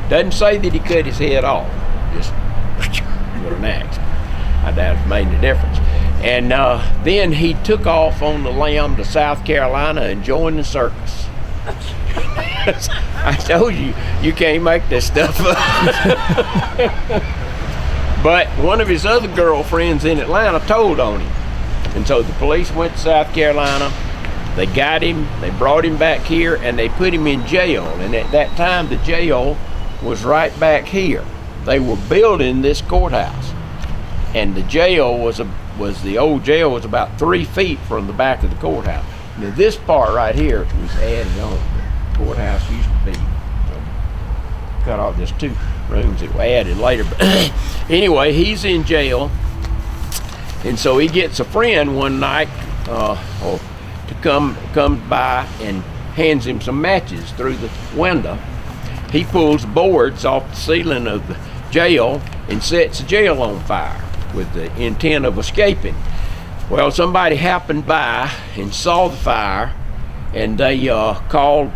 Doesn't say that he cut his head off, just with an axe. I doubt it made any difference. And then he took off on the lam to South Carolina and joined the circus. I told you, you can't make this stuff up. But one of his other girlfriends in Atlanta told on him. And so the police went to South Carolina, they got him, they brought him back here, and they put him in jail. And at that time, the jail was right back here. They were building this courthouse. And the jail the old jail was about 3 feet from the back of the courthouse. Now this part right here was added on. The courthouse used to be. So cut off just 2 rooms that were added later. But anyway, he's in jail, and so he gets a friend one night to come by and hands him some matches through the window. He pulls boards off the ceiling of the jail and sets the jail on fire with the intent of escaping. Well, somebody happened by and saw the fire, and they called.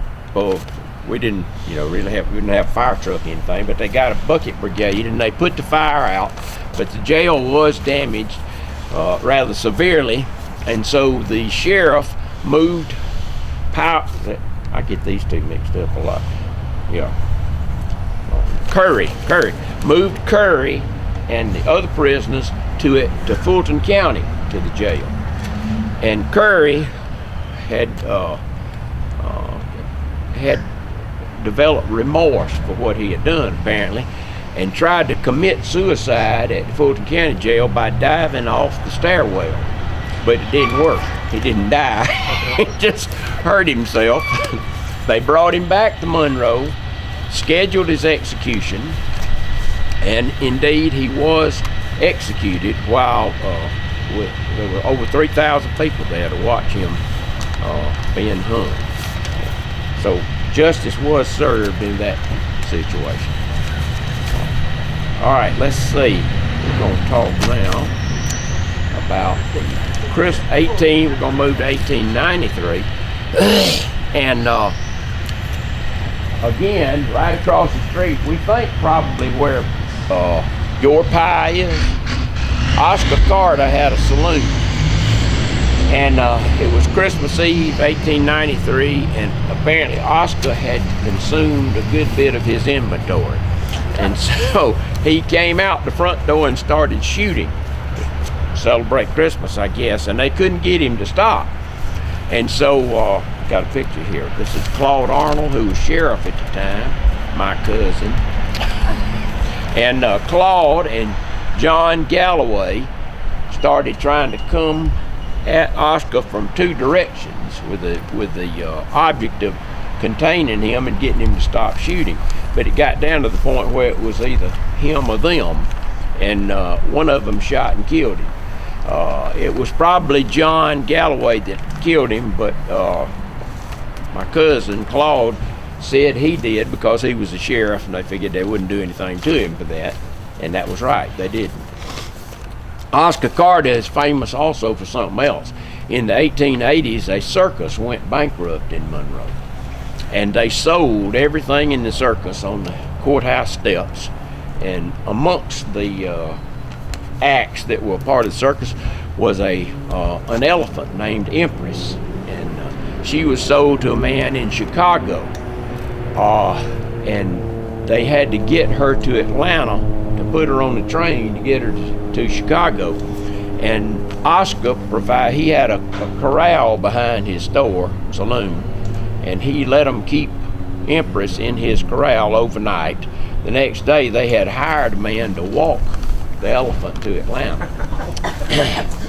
We didn't have a fire truck or anything, but they got a bucket brigade and they put the fire out. But the jail was damaged rather severely, and so the sheriff moved I get these two mixed up a lot. Yeah. Curry moved Curry and the other prisoners to Fulton County, to the jail. And Curry had developed remorse for what he had done, apparently, and tried to commit suicide at the Fulton County jail by diving off the stairwell. But it didn't work. He didn't die. He just hurt himself. They brought him back to Monroe, scheduled his execution, and indeed he was executed while there were over 3,000 people there to watch him being hung. So justice was served in that situation. All right, let's see. We're going to talk now about we're going to move to 1893. And again, right across the street, we think probably where your pie is, Oscar Carter had a saloon. And it was Christmas Eve, 1893, and apparently Oscar had consumed a good bit of his inventory. And so he came out the front door and started shooting to celebrate Christmas, I guess, and they couldn't get him to stop. And so, got a picture here. This is Claude Arnold, who was sheriff at the time, my cousin. And Claude and John Galloway started trying to come at Oscar from two directions with the object of containing him and getting him to stop shooting. But it got down to the point where it was either him or them, and one of them shot and killed him. It was probably John Galloway that killed him, but my cousin Claude said he did because he was the sheriff and they figured they wouldn't do anything to him for that, and that was right, they didn't. Oscar Carter is famous also for something else. In the 1880s, a circus went bankrupt in Monroe, and they sold everything in the circus on the courthouse steps. And amongst the acts that were part of the circus was an elephant named Empress, and she was sold to a man in Chicago, and they had to get her to Atlanta to put her on the train to get her to Chicago. And Oscar he had a corral behind his store, saloon, and he let them keep Empress in his corral overnight. The next day they had hired a man to walk the elephant to Atlanta,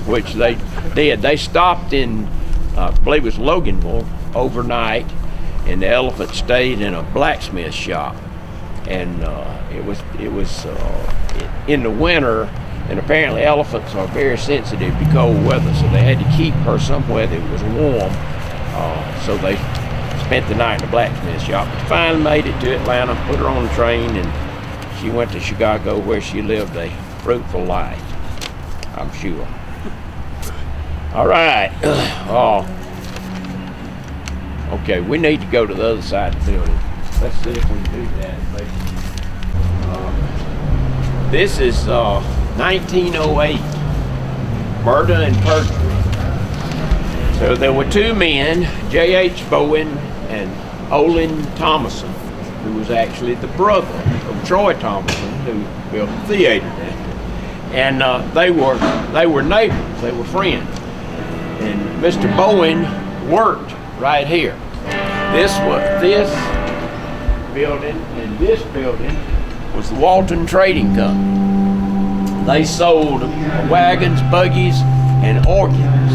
which they did. They stopped in, I believe it was Loganville, overnight, and the elephant stayed in a blacksmith shop. And it was in the winter, and apparently elephants are very sensitive to cold weather, so they had to keep her somewhere that was warm. So they spent the night in the blacksmith shop. But finally made it to Atlanta, put her on the train, and she went to Chicago, where she lived a fruitful life, I'm sure. All right. Okay, we need to go to the other side of the building. Let's see if we can do that. This is 1908, murder and perjury. So there were two men, J.H. Bowen and Olin Thomason, who was actually the brother of Troy Thomason, who built the theater there. And they were neighbors, they were friends. And Mr. Bowen worked right here. This building and this building was the Walton Trading Company. They sold wagons, buggies, and organs.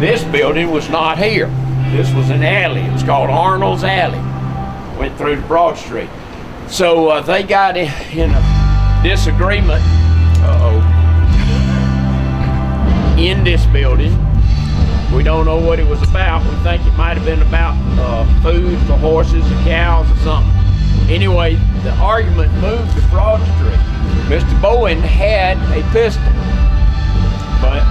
This building was not here. This was an alley. It was called Arnold's Alley. Went through the Broad Street. So they got in a disagreement in this building. We don't know what it was about. We think it might have been about food for horses or cows or something. Anyway, the argument moved to Broad Street. Mr. Bowen had a pistol, but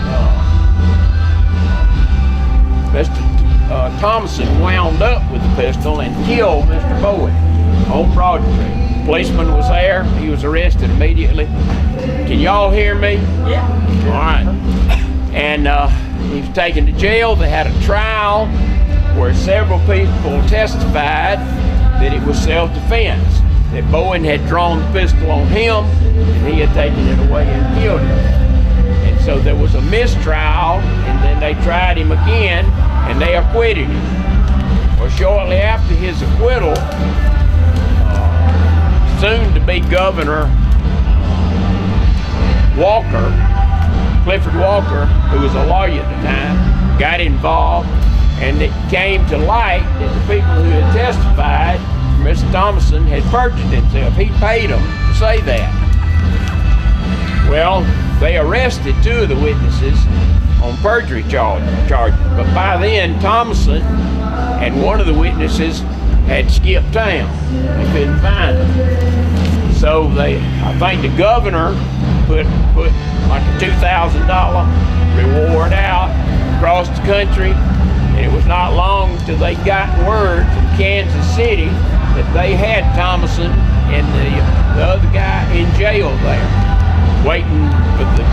Mr. Thompson wound up with the pistol and killed Mr. Bowen on Broad Street. Policeman was there. He was arrested immediately. Can y'all hear me? Yeah. All right. And he was taken to jail. They had a trial where several people testified that it was self-defense, that Bowen had drawn the pistol on him and he had taken it away and killed him. And so there was a mistrial, and then they tried him again and they acquitted him. Well, shortly after his acquittal, soon-to-be Governor Clifford Walker, who was a lawyer at the time, got involved, and it came to light that the people who had testified, Mr. Thomason, had perjured himself. He paid them to say that. Well, they arrested two of the witnesses on perjury charges, but by then Thomason and one of the witnesses had skipped town. They couldn't find them. So I think the governor put like a $2,000 reward out across the country, and it was not long till they got word from Kansas City that they had Thomason and the other guy in jail there, waiting for the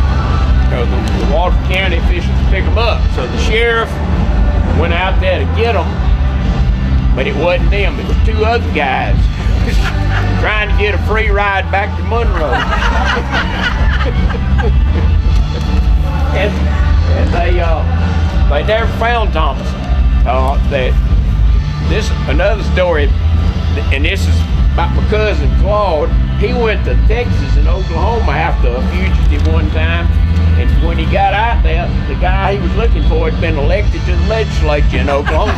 because the Walton County officials pick them up. So the sheriff went out there to get them, but it wasn't them. It was two other guys trying to get a free ride back to Monroe. and they never found Thompson. This another story, and this is about my cousin Claude. He went to Texas and Oklahoma after a fugitive one time, and when he got out there, the guy he was looking for had been elected to the legislature in Oklahoma.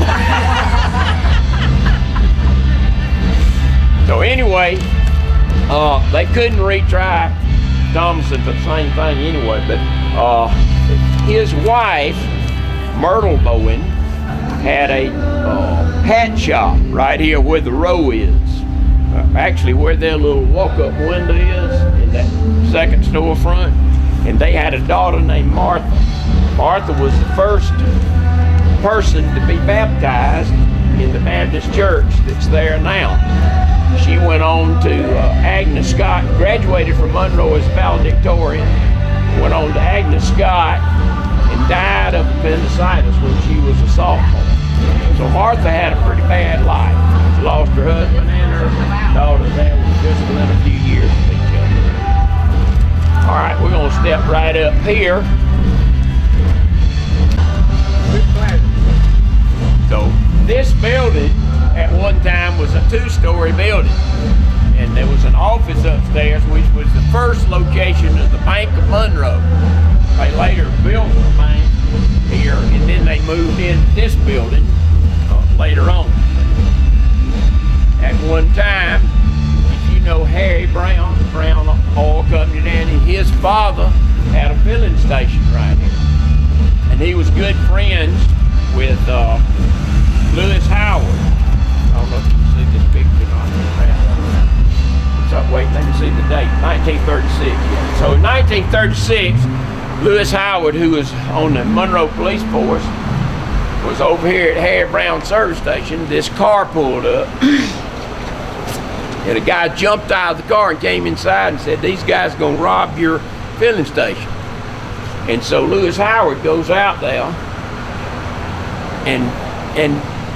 So anyway, they couldn't retry Thompson for the same thing anyway, but his wife, Myrtle Bowen, had a hat shop right here where the row is. Actually where their little walk-up window is in that second storefront. And they had a daughter named Martha. Martha was the first person to be baptized in the Baptist church that's there now. She went on to Agnes Scott, graduated from Monroe as valedictorian, went on to Agnes Scott, and died of appendicitis when she was a sophomore. So Martha had a pretty bad life. She lost her husband and her daughter there just within a few years of each other. All right, we're gonna step right up here. So this building at one time was a two-story building, and there was an office upstairs which was the first location of the Bank of Monroe. They later built the bank here, and then they moved into this building later on. At one time, if you know Harry Brown, the Brown Oil Company down here, his father had a filling station right here. And he was good friends with Lewis Howard. I don't know if you can see this picture on the so wait, let me see the date, 1936. Yeah. So in 1936, Lewis Howard, who was on the Monroe Police Force, was over here at Harry Brown service station. This car pulled up, and a guy jumped out of the car and came inside and said, "These guys are gonna rob your filling station." And so Lewis Howard goes out there and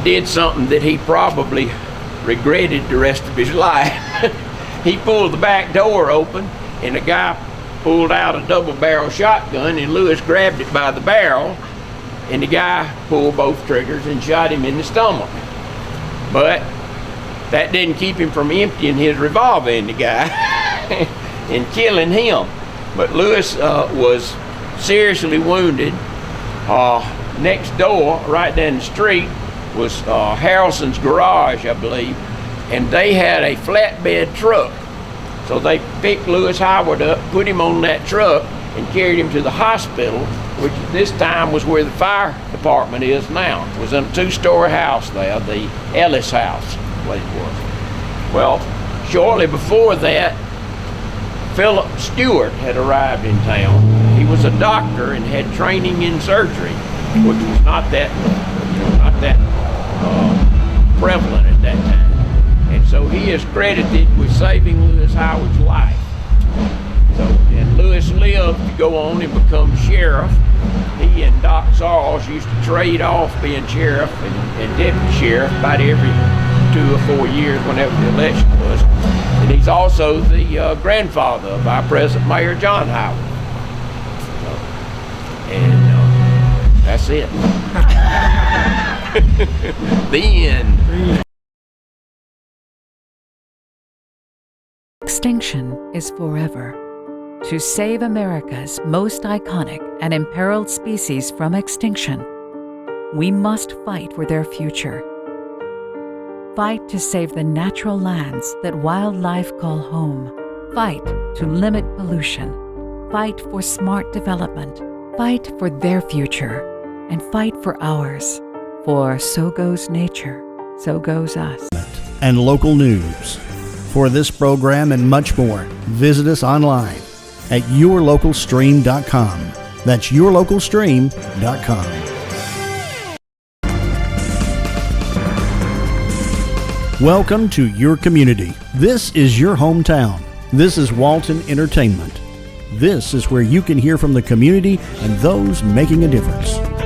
did something that he probably regretted the rest of his life. He pulled the back door open, and the guy pulled out a double-barrel shotgun, and Lewis grabbed it by the barrel, and the guy pulled both triggers and shot him in the stomach. But that didn't keep him from emptying his revolver in the guy and killing him. But Lewis was seriously wounded. Next door, right down the street, was Harrelson's garage, I believe, and they had a flatbed truck. So they picked Lewis Howard up, put him on that truck, and carried him to the hospital, which at this time was where the fire department is now. It was in a two-story house there, the Ellis House, what it was. Well, shortly before that, Philip Stewart had arrived in town. He was a doctor and had training in surgery, which was not that prevalent at that time. And so he is credited with saving Lewis Howard's life. So, and Lewis lived to go on and become sheriff. He and Doc Sarles used to trade off being sheriff and deputy sheriff about every 2 or 4 years whenever the election was. And he's also the grandfather of our present mayor, John Howard. And that's it. The end. Extinction is forever. To save America's most iconic and imperiled species from extinction, we must fight for their future. Fight to save the natural lands that wildlife call home. Fight to limit pollution. Fight for smart development. Fight for their future. And fight for ours. For so goes nature, so goes us. And local news. For this program and much more, visit us online at yourlocalstream.com. That's yourlocalstream.com. Welcome to your community. This is your hometown. This is Walton Entertainment. This is where you can hear from the community and those making a difference.